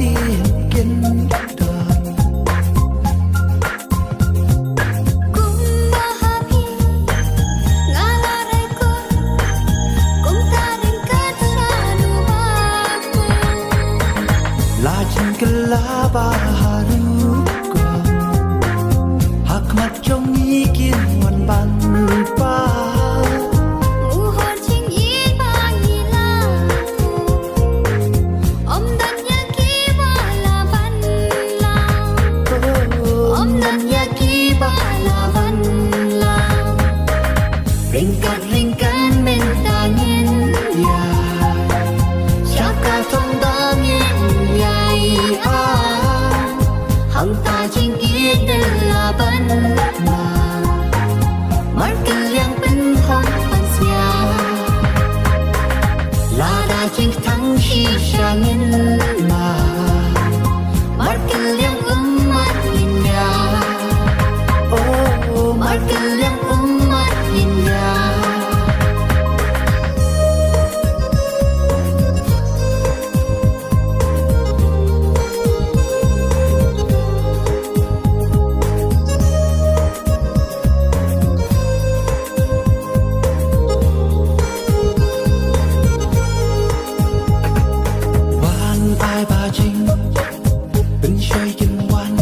tiên kiên đời. Kung mahapi ngalaray ko, kung taringkat sa lumago. Lajeng kelaba haruko Hakmat chong ikin wan ban pa Muhor ching ibang ilago, om dan yaki balaban lang, om dan yaki balaban lang. Ringkat mentangin Ya Siaka thong dangin yai Hang ta jing idel laban na Markel yang penhong pansya Lada jing tang shishangin na Markel yang umat inya Oh Markel yang umat inya. Wan ai ba jing Bên chơi kinh wan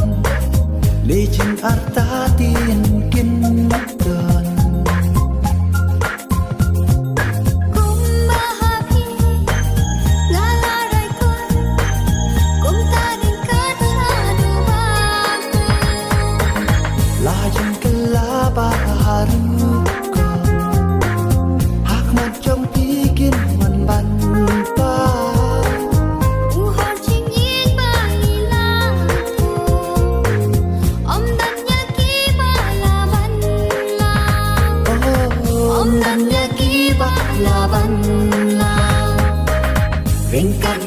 Để chinh arta tiên kinh đơn Kung mahapi ngalaray ko, kung taringkat sa lumago. Lajeng kelaba haruko Hakmat chong ikin wan ban pa Muhor ching ibang ilago, om dan yaki balaban lang, om dan yaki balaban lang. Ringkat